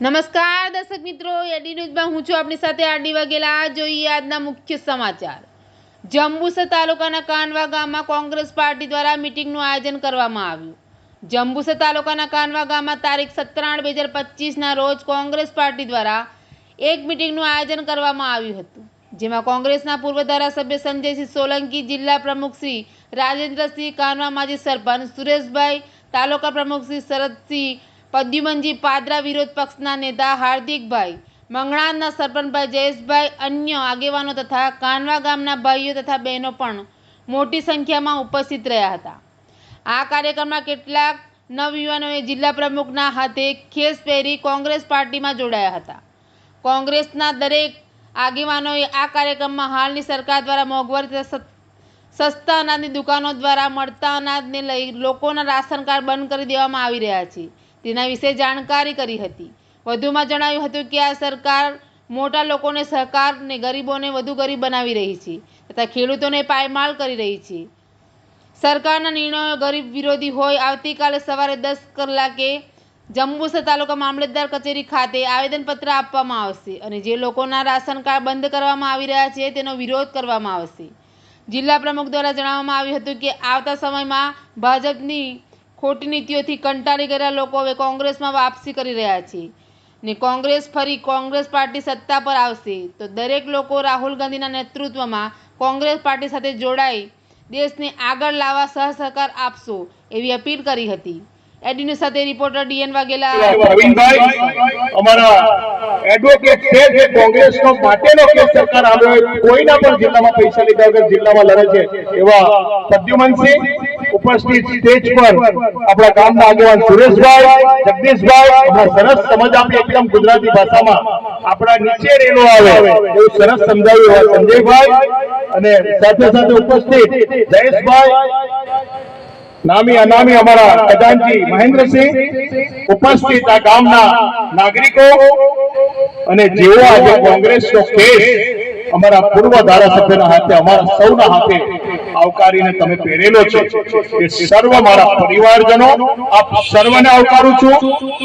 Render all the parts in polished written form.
નમસ્કાર દર્શક મિત્રો, એડી ન્યૂઝમાં હું છું આપની સાથે આરડી વાઘેલા। જોઈએ આજના મુખ્ય સમાચાર। જંબુસર તાલુકાના કાનવા ગામમાં કોંગ્રેસ પાર્ટી દ્વારા મીટિંગનું આયોજન કરવામાં આવ્યું। જંબુસર તાલુકાના કાનવા ગામમાં તારીખ 17/8/2025ના રોજ કોંગ્રેસ પાર્ટી દ્વારા એક મીટિંગનું આયોજન કરવામાં આવ્યું હતું, જેમાં કોંગ્રેસના પૂર્વ ધારાસભ્ય સંજયસિંહ સોલંકી, જિલ્લા પ્રમુખ શ્રી રાજેન્દ્રસિંહ, કાનવા માજી સરપંચ સુરેશભાઈ, તાલુકા પ્રમુખ શ્રી શરદસિંહ, પદ્યુમનજી પાદરા, વિરોધ પક્ષના નેતા હાર્દિકભાઈ, મંગળાના સરપંચભાઈ જયેશભાઈ, અન્ય આગેવાનો તથા કાનવા ગામના ભાઈઓ તથા બહેનો પણ મોટી સંખ્યામાં ઉપસ્થિત રહ્યા હતા। આ કાર્યક્રમમાં કેટલાક નવયુવાનોએ જિલ્લા પ્રમુખના હાથે ખેસ પહેરી કોંગ્રેસ પાર્ટીમાં જોડાયા હતા। કોંગ્રેસના દરેક આગેવાનોએ આ કાર્યક્રમમાં હાલની સરકાર દ્વારા મોંઘવારી સસ્તા અનાજની દુકાનો દ્વારા મળતા અનાજને લઈ લોકોના રાશન કાર્ડ બંધ કરી દેવામાં આવી રહ્યા છે તેના વિશે જાણકારી કરી હતી। વધુમાં જણાવ્યું હતું કે આ સરકાર મોટા લોકોને સહકાર અને ગરીબોને વધુ ગરીબ બનાવી રહી છે તથા ખેડૂતોને પાયમાલ કરી રહી છે। સરકારના નિર્ણયો ગરીબ વિરોધી હોય। આવતીકાલે સવારે 10 કલાકે જંબુસર તાલુકા મામલતદાર કચેરી ખાતે આવેદનપત્ર આપવામાં આવશે અને જે લોકોના રાશન કાર્ડ બંધ કરવામાં આવી રહ્યા છે તેનો વિરોધ કરવામાં આવશે। જિલ્લા પ્રમુખ દ્વારા જણાવવામાં આવ્યું હતું કે આવતા સમયમાં ભાજપની ખોટી નીતિઓથી કંટાળી ગયેલા લોકો હવે કોંગ્રેસમાં વાપસી કરી રહ્યા છે ને કોંગ્રેસ પાર્ટી સત્તા પર આવશે તો દરેક લોકો રાહુલ ગાંધીના નેતૃત્વમાં કોંગ્રેસ પાર્ટી સાથે જોડાઈ દેશને આગળ લાવવા સહસહકાર આપશો એવી અપીલ કરી હતી। એડી ન્યૂઝ સાથે રિપોર્ટર ડીએન વાઘેલા। અમારા એડવોકેટ છે જે કોંગ્રેસનો માટેનો કેસ સરકાર આવ્યો કોઈના પણ જિલ્લામાં પૈસા લીધા વગર જિલ્લામાં લડે છે એવા પદ્યુમનસિંહ ઉપસ્થિત સ્ટેજ પર આપણા ગામના આગેવાન સુરેશભાઈ, જગદીશભાઈ, આપણા સરસ સમજ આપી એકદમ ગુજરાતી ભાષામાં આપણા નીચે રેલો આવે એવું સરસ સમજાવ્યું સંજયભાઈ અને સાથે સાથે ઉપસ્થિત જયેશભાઈ, નામી અનામી અમારા ખજાનજી મહેન્દ્રસિંહ, ઉપસ્થિત આ ગામના નાગરિકો અને જેઓ આજે કોંગ્રેસનો કેસ અમારા પૂર્વ ધારાસભ્યના હાથે અમારા સૌના હાથે આવકારીને તમે પહેરેલો છે એ સર્વ મારા પરિવારજનો આપ સર્વને આવકારું છું।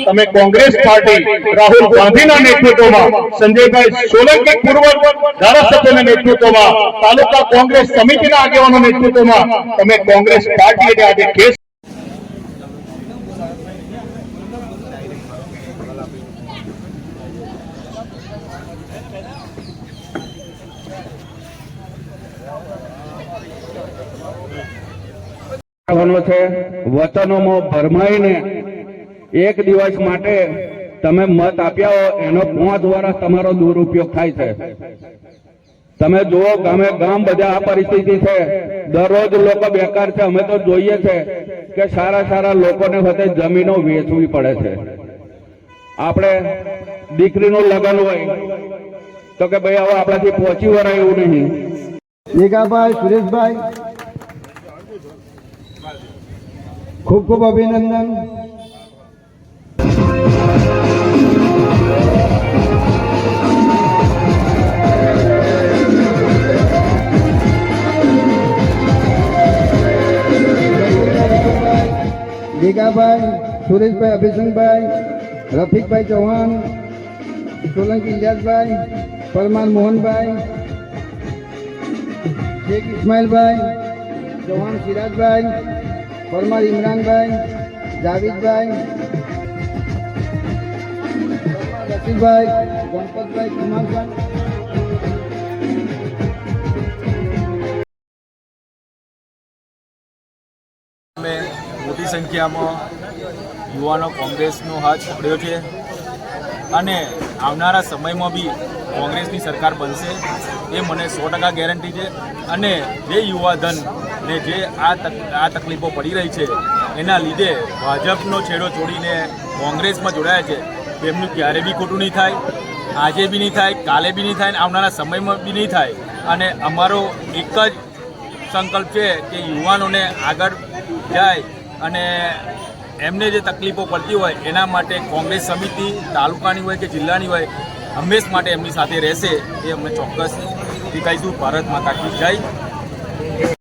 તમે કોંગ્રેસ પાર્ટી રાહુલ ગાંધીના નેતૃત્વમાં, સંજયભાઈ સોલંકી પૂર્વ ધારાસભ્યના નેતૃત્વમાં, તાલુકા કોંગ્રેસ સમિતિના આગેવાનો નેતૃત્વમાં તમે કોંગ્રેસ પાર્ટીને આજે કેસ છે। વતનોમાં ભરમાઈને એક દિવસ માટે તમે મત આપ્યા હો એનો 5 વર્ષ તમારો દુરુપયોગ થાય છે। તમે જુઓ ગામે ગામ બધા આ પરિસ્થિતિ છે, દરરોજ લોકો બેકાર છે। અમે તો જોઈએ છે કે સારા લોકોને વચ્ચે જમીનો વેચવી પડે છે। આપણે દીકરીનું લગ્ન હોય તો કે ભાઈ હવે આપણાથી પહોંચી વરાય એવું નહીં। મેઘાભાઈ, સુરેશભાઈ, ખૂબ ખૂબ અભિનંદન। મેઘાભાઈ, સુરેશભાઈ, અભિષંકભાઈ, રફીકભાઈ ચૌહાણ, સોલંકી ઇલિયાસભાઈ, પરમાર મોહનભાઈ, શેખ ઇસ્માઇલભાઈ, ચૌહાણ સિરાજભાઈ, પરમાર ઇમરાનભાઈ, જાવેદભાઈ, રફીકભાઈ, ગણપતભાઈ, કુમારભાઈ। મોટી સંખ્યામાં યુવાનો કોંગ્રેસનો હાથ પકડ્યો છે અને આવનારા સમયમાં બી કોંગ્રેસની સરકાર બનશે એ મને 100% ગેરંટી છે। અને જે યુવાધન ને જે આ તકલીફો પડી રહી છે એના લીધે ભાજપનો છેડો છોડીને કોંગ્રેસમાં જોડાયા છે તેમનું ક્યારે બી ખોટું નહીં થાય, આજે બી નહીં થાય, કાલે બી નહીં થાય અને આવનારા સમયમાં બી નહીં થાય। અને અમારો એક જ સંકલ્પ છે કે યુવાનોને આગળ જાય અને એમને જે તકલીફો પડતી હોય એના માટે કોંગ્રેસ સમિતિ તાલુકાની હોય કે જિલ્લાની હોય હંમેશ માટે એમની સાથે રહેશે એ અમને ચોક્કસ દેખાઈશું। ભારત માતા કી જય।